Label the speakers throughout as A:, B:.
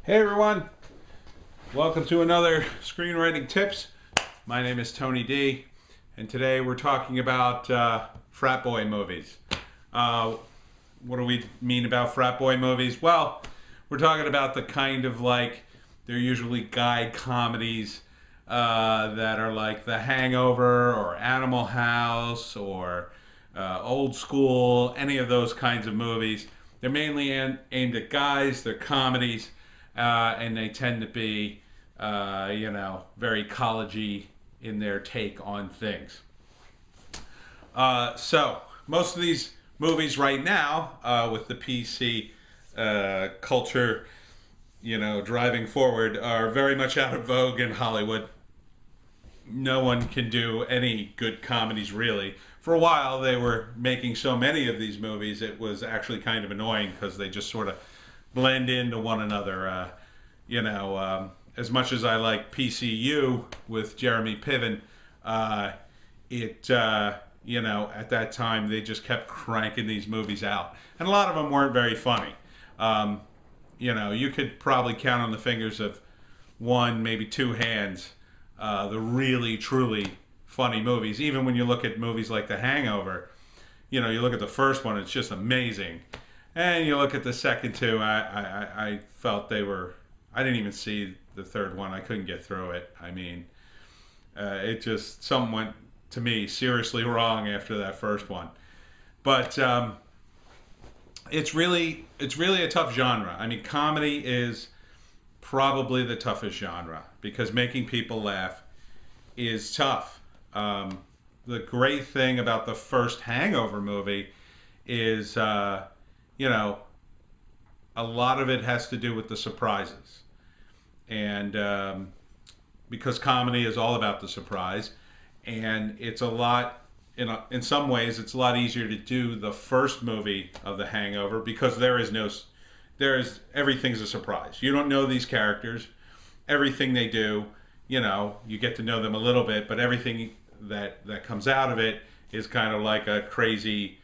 A: Hey everyone, welcome to another Screenwriting Tips. My name is Tony D, and today we're talking about frat boy movies. What do we mean about frat boy movies? Well, we're talking about the kind of they're usually guy comedies that are like The Hangover or Animal House or Old School, any of those kinds of movies. They're mainly aimed at guys, they're comedies. And they tend to be, very college-y in their take on things. So most of these movies right now, with the PC culture, driving forward, are very much out of vogue in Hollywood. No one can do any good comedies, really. For a while, they were making so many of these movies, it was actually kind of annoying because they just sort of blend into one another. As much as I like PCU with Jeremy Piven, at that time they just kept cranking these movies out, and a lot of them weren't very funny. You could probably count on the fingers of one, maybe two hands, the really truly funny movies. Even when you look at movies like The Hangover, you look at the first one, it's just amazing. And you look at the second two, I felt they were, I didn't even see the third one. I couldn't get through it. I mean, it just, something went, to me, seriously wrong after that first one. But it's really a tough genre. I mean, comedy is probably the toughest genre because making people laugh is tough. The great thing about the first Hangover movie is, a lot of it has to do with the surprises. And because comedy is all about the surprise, and it's a lot, in some ways, it's a lot easier to do the first movie of The Hangover because everything's a surprise. You don't know these characters. Everything they do, you get to know them a little bit, but everything that comes out of it is kind of like a crazy,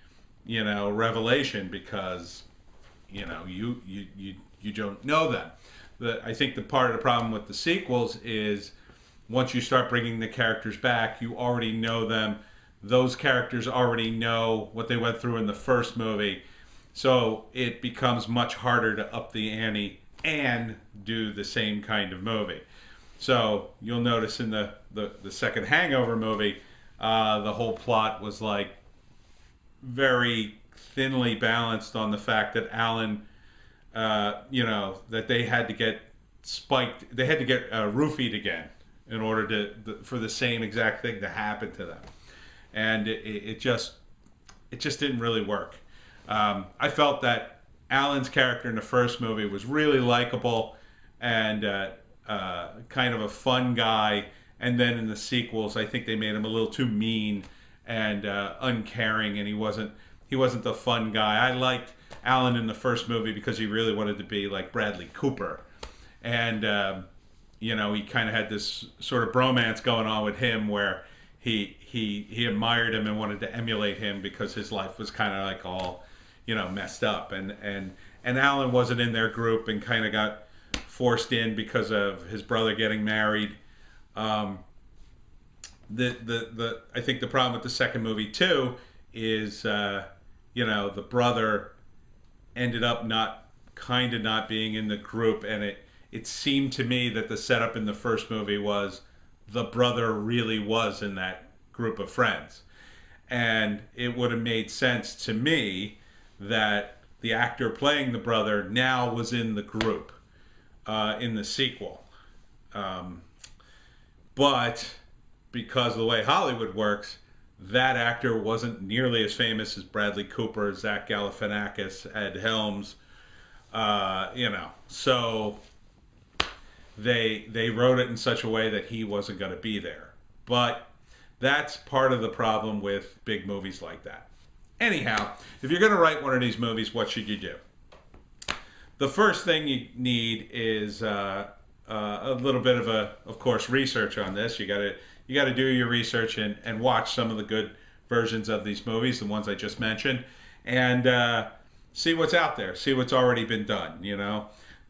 A: revelation because you don't know them. I think the part of the problem with the sequels is once you start bringing the characters back, you already know them. Those characters already know what they went through in the first movie, so it becomes much harder to up the ante and do the same kind of movie. So you'll notice in the second Hangover movie, the whole plot was very thinly balanced on the fact that Alan, that they had to get spiked, they had to get roofied again in order for the same exact thing to happen to them, and it just didn't really work. I felt that Alan's character in the first movie was really likable and kind of a fun guy, and then in the sequels, I think they made him a little too mean and uncaring, and he wasn't the fun guy. I liked Alan in the first movie because he really wanted to be like Bradley Cooper. And, he kind of had this sort of bromance going on with him where he admired him and wanted to emulate him because his life was kind of like all, messed up. And Alan wasn't in their group and kind of got forced in because of his brother getting married. I think the problem with the second movie too is, the brother ended up not being in the group, and it seemed to me that the setup in the first movie was the brother really was in that group of friends. And it would have made sense to me that the actor playing the brother now was in the group in the sequel. But because of the way Hollywood works, that actor wasn't nearly as famous as Bradley Cooper, Zach Galifianakis, Ed Helms, so they wrote it in such a way that he wasn't going to be there. But that's part of the problem with big movies like that. Anyhow, if you're going to write one of these movies, what should you do? The first thing you need is a little bit of course, research on this. You got to do your research and watch some of the good versions of these movies, the ones I just mentioned, and see what's out there, see what's already been done.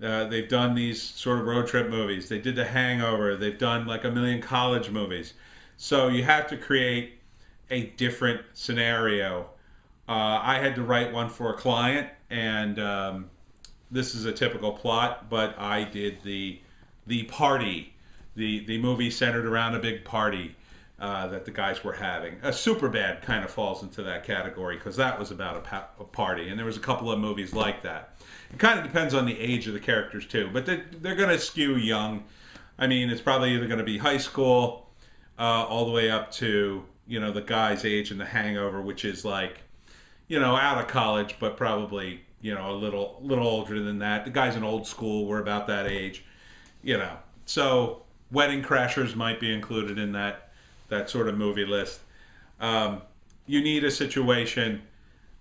A: They've done these sort of road trip movies. They did The Hangover. They've done like a million college movies. So you have to create a different scenario. I had to write one for a client, and this is a typical plot, but I did the party, the movie centered around a big party that the guys were having. A Superbad kind of falls into that category because that was about a party, and there was a couple of movies like that. It kind of depends on the age of the characters too, but they're going to skew young. I mean, it's probably either going to be high school all the way up to, you know, the guy's age in The Hangover, which is like, you know, out of college, but probably, you know, a little older than that. The guys in old school were about that age, you know. So Wedding Crashers might be included in that sort of movie list. You need a situation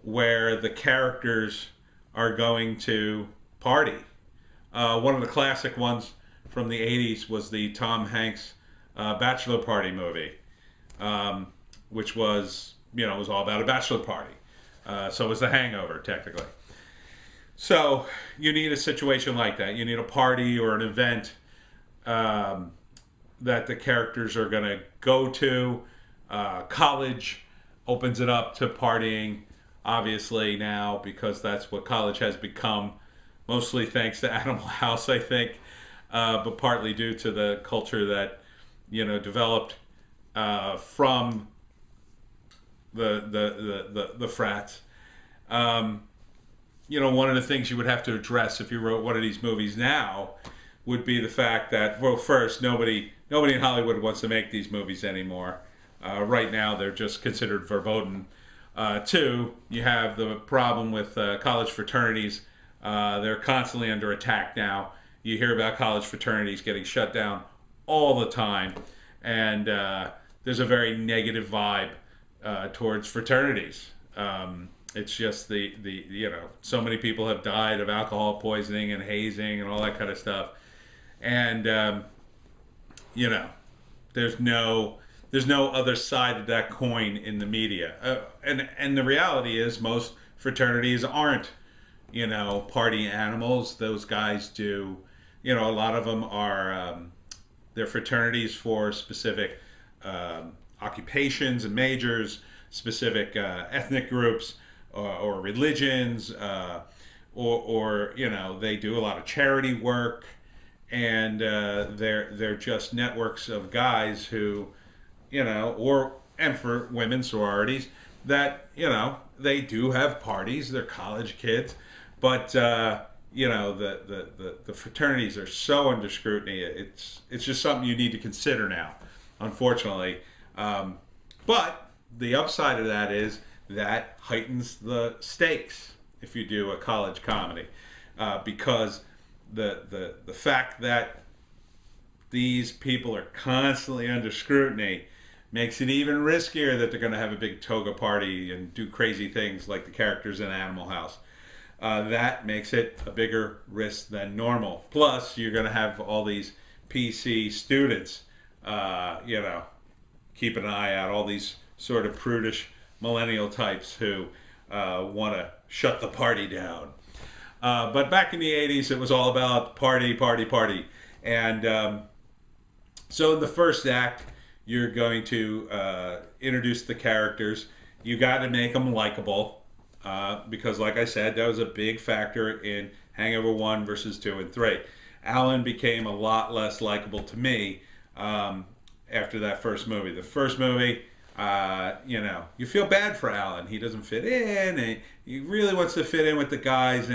A: where the characters are going to party. One of the classic ones from the 80s was the Tom Hanks bachelor party movie, which was, you know, it was all about a bachelor party. So it was The Hangover, technically. So you need a situation like that. You need a party or an event that the characters are going to go to. College opens it up to partying, obviously, now, because that's what college has become, mostly thanks to Animal House, I think, but partly due to the culture that, you know, developed from the frats. You know, one of the things you would have to address if you wrote one of these movies now would be the fact that, well, first, nobody in Hollywood wants to make these movies anymore. Right now, they're just considered verboten. Two, you have the problem with college fraternities. They're constantly under attack now. You hear about college fraternities getting shut down all the time, and there's a very negative vibe towards fraternities. It's just the you know, so many people have died of alcohol poisoning and hazing and all that kind of stuff, and you know, there's no other side of that coin in the media, and the reality is most fraternities aren't, you know, party animals. Those guys do, you know, a lot of them are they're fraternities for specific occupations and majors, specific ethnic groups or religions, or you know, they do a lot of charity work, and they're just networks of guys who, you know, and for women sororities that, you know, they do have parties. They're college kids, but you know, the fraternities are so under scrutiny. It's just something you need to consider now, unfortunately. But the upside of that is that heightens the stakes if you do a college comedy, because the fact that these people are constantly under scrutiny makes it even riskier that they're going to have a big toga party and do crazy things like the characters in Animal House. That makes it a bigger risk than normal. Plus, you're going to have all these PC students, you know, keep an eye out, all these sort of prudish millennial types who want to shut the party down. But back in the 80s, it was all about party, party, party. And so in the first act, you're going to introduce the characters. You got to make them likable, because, like I said, that was a big factor in Hangover 1 versus 2 and 3. Alan became a lot less likable to me after that first movie. The first movie, you know, you feel bad for Alan. He doesn't fit in, and he really wants to fit in with the guys,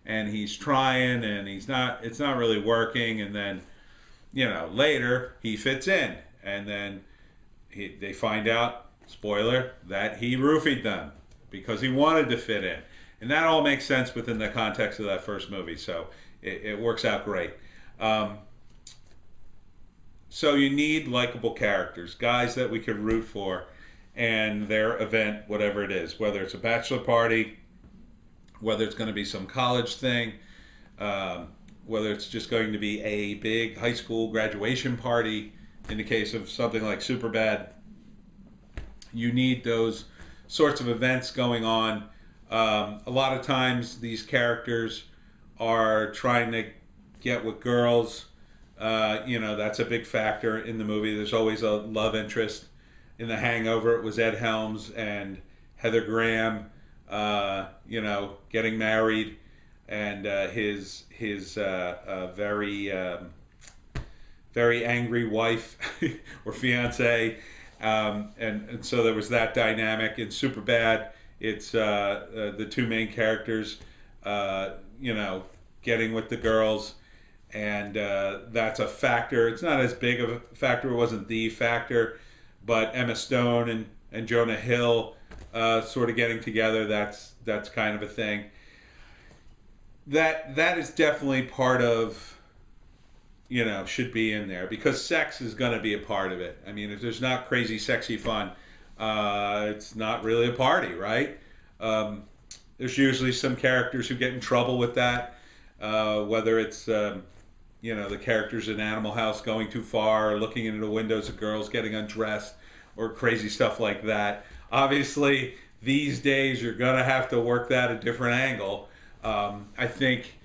A: and he's trying, and it's not really working. And then, you know, later he fits in, and then they find out, spoiler, that he roofied them because he wanted to fit in. And that all makes sense within the context of that first movie, so it works out great. So you need likable characters, guys that we could root for, and their event, whatever it is, whether it's a bachelor party, whether it's going to be some college thing, whether it's just going to be a big high school graduation party. In the case of something like Superbad, you need those sorts of events going on. A lot of times these characters are trying to get with girls. That's a big factor in the movie. There's always a love interest. In The Hangover, it was Ed Helms and Heather Graham, getting married, and his very very angry wife or fiance, and so there was that dynamic. In Superbad, it's the two main characters, getting with the girls, and that's a factor. It's not as big of a factor. It wasn't the factor, but Emma Stone and Jonah Hill sort of getting together. That's kind of a thing. That is definitely part of, should be in there, because sex is going to be a part of it. I mean, if there's not crazy, sexy fun, it's not really a party, right? There's usually some characters who get in trouble with that, whether it's, the characters in Animal House going too far, or looking into the windows of girls getting undressed, or crazy stuff like that. Obviously, these days, you're going to have to work that a different angle. I think,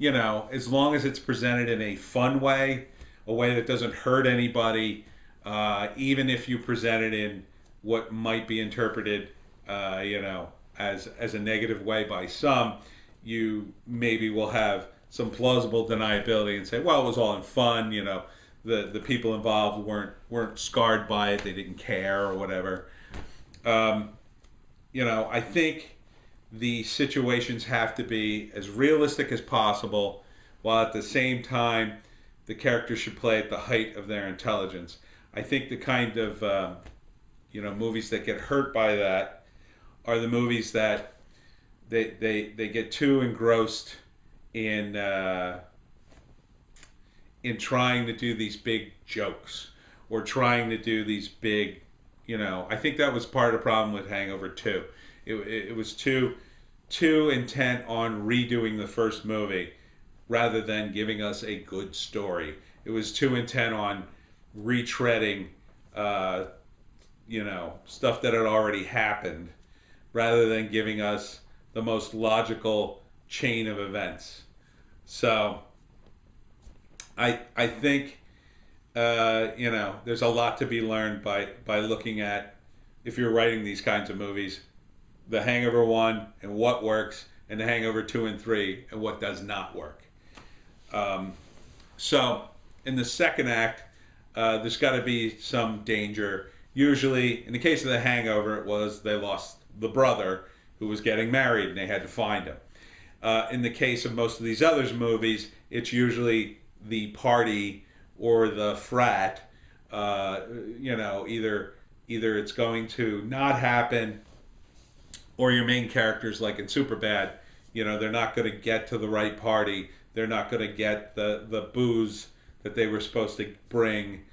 A: as long as it's presented in a fun way, a way that doesn't hurt anybody, even if you present it in what might be interpreted, as a negative way by some, you maybe will have some plausible deniability and say, well, it was all in fun. The people involved weren't scarred by it. They didn't care or whatever. I think the situations have to be as realistic as possible, while at the same time the characters should play at the height of their intelligence. I think the kind of movies that get hurt by that are the movies that they get too engrossed in trying to do these big jokes, or trying to do these big, I think that was part of the problem with Hangover 2. It was too intent on redoing the first movie rather than giving us a good story. It was too intent on retreading, stuff that had already happened, rather than giving us the most logical chain of events. So I think there's a lot to be learned by looking at, if you're writing these kinds of movies, The Hangover 1 and what works, and The Hangover 2 and 3 and what does not work. So in the second act, there's got to be some danger. Usually, in the case of The Hangover, it was they lost the brother who was getting married and they had to find him. In the case of most of these other movies, it's usually the party or the frat. Either it's going to not happen, or your main characters, like in Superbad, they're not going to get to the right party. They're not going to get the booze that they were supposed to bring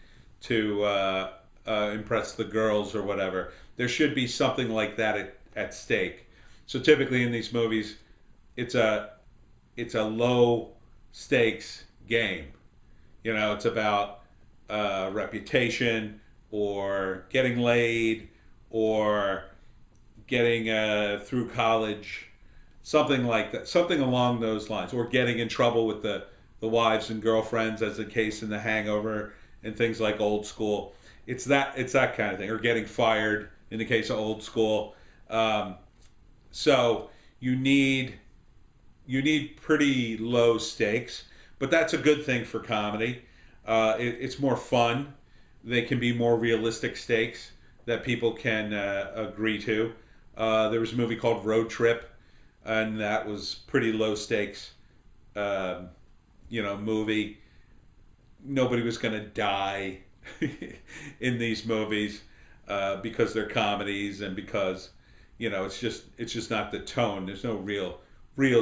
A: to impress the girls or whatever. There should be something like that at stake. So typically in these movies, it's a low stakes game. It's about reputation, or getting laid, or getting through college, something like that, something along those lines, or getting in trouble with the wives and girlfriends, as the case in The Hangover and things like Old School. It's that kind of thing, or getting fired in the case of Old School. So you need pretty low stakes, but that's a good thing for comedy. It's more fun. They can be more realistic stakes that people can agree to. There was a movie called Road Trip, and that was pretty low stakes, movie. Nobody was going to die in these movies because they're comedies, and because it's just not the tone. There's no real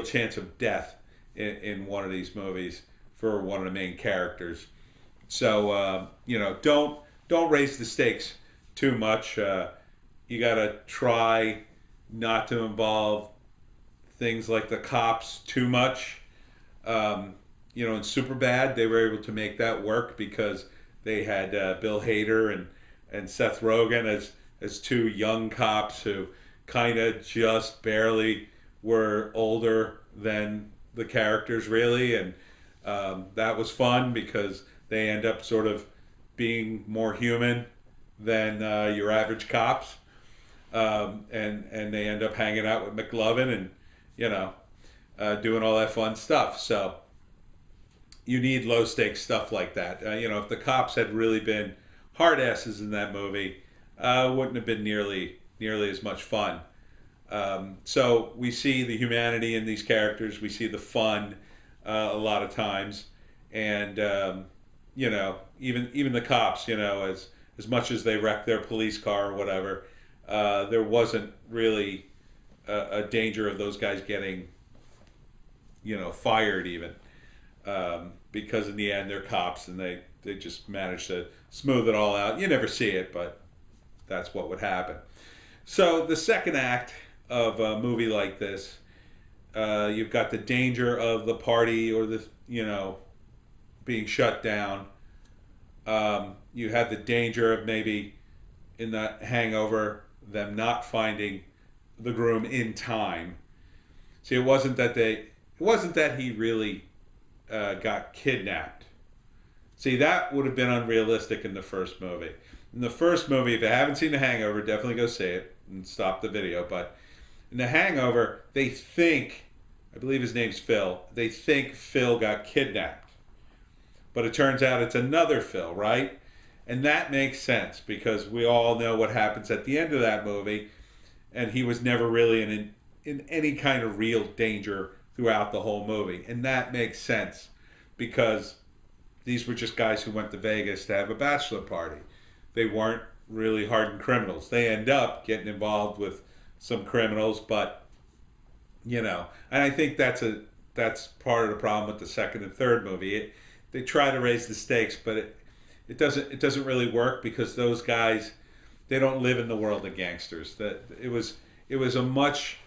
A: chance of death in one of these movies for one of the main characters. So don't raise the stakes too much. You got to try not to involve things like the cops too much. In Superbad, they were able to make that work because they had Bill Hader and Seth Rogen as two young cops who kind of just barely were older than the characters, really, and That was fun because they end up sort of being more human than your average cops, and they end up hanging out with McLovin and you know doing all that fun stuff. So you need low stakes stuff like that. If the cops had really been hard asses in that movie, wouldn't have been nearly as much fun. So we see the humanity in these characters. We see the fun a lot of times, and even the cops. As much as they wreck their police car or whatever, there wasn't really a danger of those guys getting fired even, because in the end they're cops and they just manage to smooth it all out. You never see it, but that's what would happen. So the second act of a movie like this, you've got the danger of the party or the being shut down. You had the danger of maybe in that Hangover them not finding the groom in time. See, it wasn't that he really got kidnapped. See, that would have been unrealistic in the first movie. In the first movie, if you haven't seen The Hangover, definitely go see it and stop the video. But in The Hangover, they think, I believe his name's Phil, they think Phil got kidnapped. But it turns out it's another Phil, right? And that makes sense because we all know what happens at the end of that movie, and he was never really in any kind of real danger throughout the whole movie. And that makes sense because these were just guys who went to Vegas to have a bachelor party. They weren't really hardened criminals. They end up getting involved with some criminals, but and I think that's part of the problem with the second and third movie. They try to raise the stakes, but it doesn't really work because those guys, they don't live in the world of gangsters. It was a much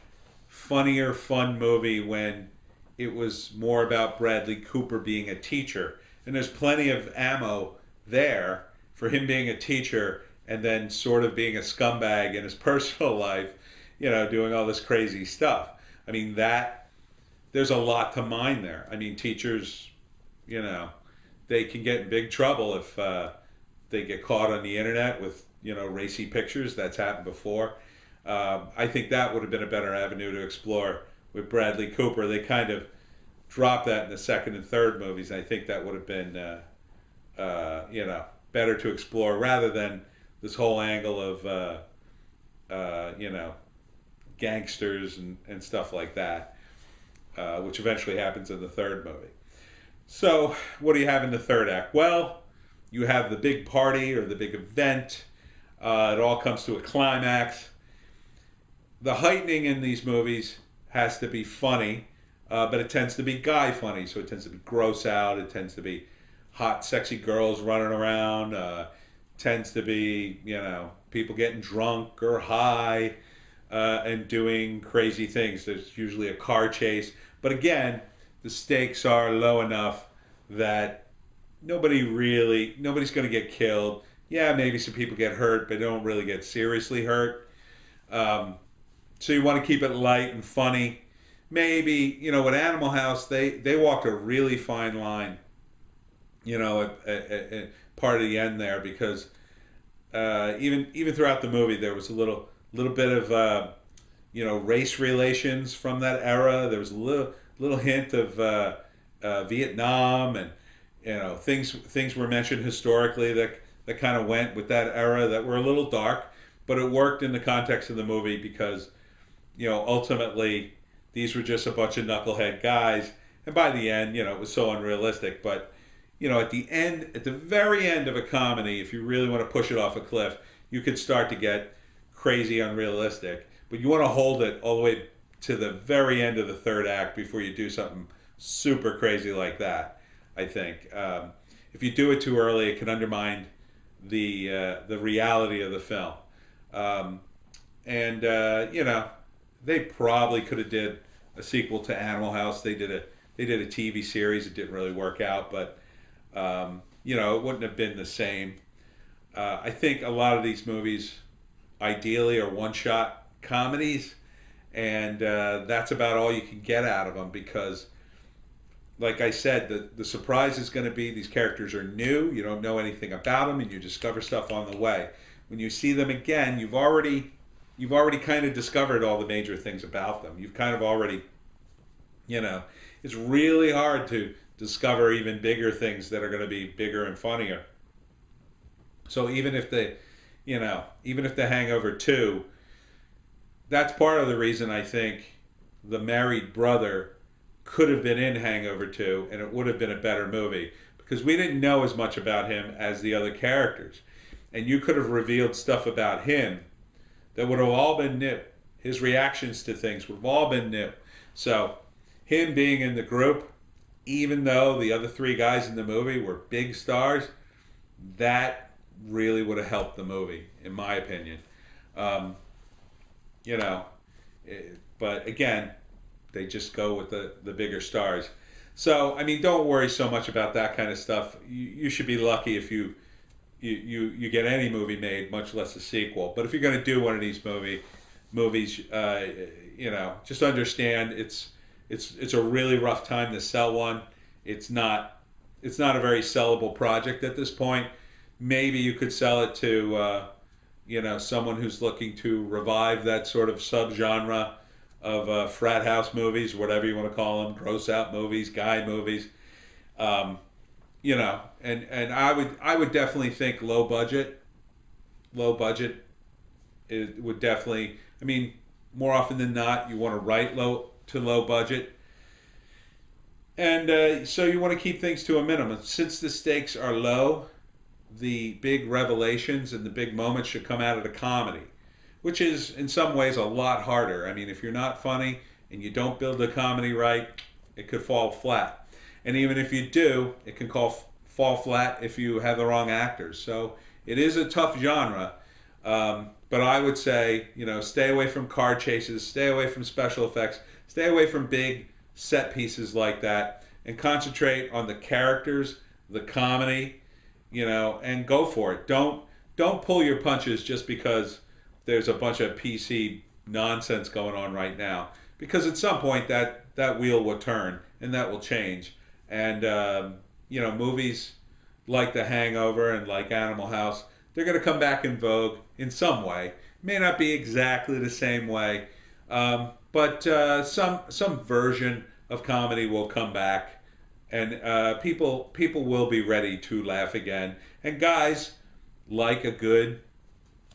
A: funnier, fun movie when it was more about Bradley Cooper being a teacher, and there's plenty of ammo there for him being a teacher and then sort of being a scumbag in his personal life, doing all this crazy stuff. I mean, there's a lot to mine there. I mean, teachers, they can get in big trouble if they get caught on the internet with, racy pictures. That's happened before. I think that would have been a better avenue to explore with Bradley Cooper. They kind of dropped that in the second and third movies. And I think that would have been, better to explore rather than this whole angle of, gangsters and stuff like that, which eventually happens in the third movie. So what do you have in the third act? Well, you have the big party or the big event. It all comes to a climax. The heightening in these movies has to be funny, but it tends to be guy funny. So it tends to be gross out. It tends to be hot, sexy girls running around. Tends to be, people getting drunk or high and doing crazy things. There's usually a car chase. But again, the stakes are low enough that nobody's going to get killed. Yeah, maybe some people get hurt, but they don't really get seriously hurt. So you want to keep it light and funny. Maybe, with Animal House, they walked a really fine line, at part of the end there, because even throughout the movie, there was a little bit of, race relations from that era. There was a little hint of Vietnam, and things were mentioned historically that kind of went with that era that were a little dark, but it worked in the context of the movie because ultimately these were just a bunch of knucklehead guys, and by the end it was so unrealistic. But at the very end of a comedy, if you really want to push it off a cliff, you could start to get crazy unrealistic, but you want to hold it all the way to the very end of the third act before you do something super crazy like that. I think if you do it too early, it can undermine the reality of the film. They probably could have did a sequel to Animal House. They did a TV series. It didn't really work out, but it wouldn't have been the same. I think a lot of these movies ideally are one-shot comedies, and that's about all you can get out of them because like I said, the surprise is going to be these characters are new. You don't know anything about them, and you discover stuff on the way. When you see them again, you've already kind of discovered all the major things about them. You've kind of already, you know, it's really hard to discover even bigger things that are going to be bigger and funnier. So even if even if the Hangover 2, that's part of the reason I think the married brother could have been in Hangover 2 and it would have been a better movie because we didn't know as much about him as the other characters. And you could have revealed stuff about him that would have all been new. His reactions to things would have all been new. So him being in the group, even though the other three guys in the movie were big stars, that really would have helped the movie, in my opinion. You know, but again, they just go with the bigger stars. So, I mean, don't worry so much about that kind of stuff. You should be lucky if you get any movie made, much less a sequel. But if you're going to do one of these movies, you know, just understand it's a really rough time to sell one. It's not a very sellable project at this point. Maybe you could sell it to you know, someone who's looking to revive that sort of subgenre of frat house movies, whatever you want to call them, gross out movies, guy movies. You know, and I would definitely think low budget. It would definitely. I mean, more often than not, you want to write low budget, and so you want to keep things to a minimum. Since the stakes are low, the big revelations and the big moments should come out of the comedy, which is in some ways a lot harder. I mean, if you're not funny and you don't build the comedy right, it could fall flat. And even if you do, it can fall flat if you have the wrong actors. So it is a tough genre. But I would say, you know, stay away from car chases, stay away from special effects, stay away from big set pieces like that, and concentrate on the characters, the comedy, you know, and go for it. Don't pull your punches just because there's a bunch of PC nonsense going on right now. Because at some point that wheel will turn and that will change. And you know, movies like The Hangover and like Animal House, they're going to come back in vogue in some way. May not be exactly the same way, but some version of comedy will come back, and people will be ready to laugh again. And guys like a good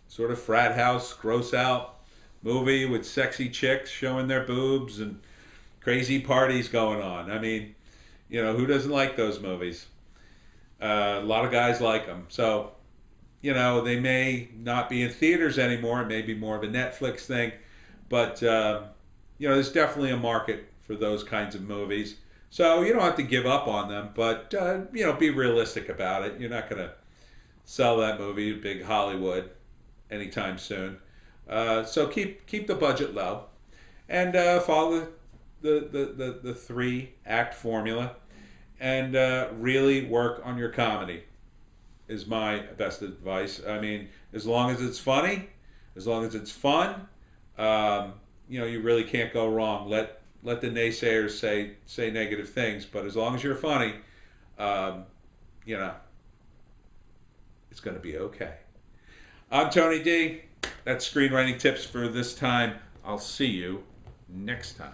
A: sort of frat house, gross out movie with sexy chicks showing their boobs and crazy parties going on. I mean, you know, who doesn't like those movies? A lot of guys like them. So, you know, they may not be in theaters anymore. It may be more of a Netflix thing. But, you know, there's definitely a market for those kinds of movies. So you don't have to give up on them, but, you know, be realistic about it. You're not going to sell that movie to big Hollywood anytime soon. So keep the budget low and follow the 3-act formula and really work on your comedy is my best advice. I mean, as long as it's funny, as long as it's fun, you know, you really can't go wrong. Let the naysayers say negative things, but as long as you're funny, you know, it's going to be okay. I'm Tony D. That's Screenwriting Tips for this time. I'll see you next time.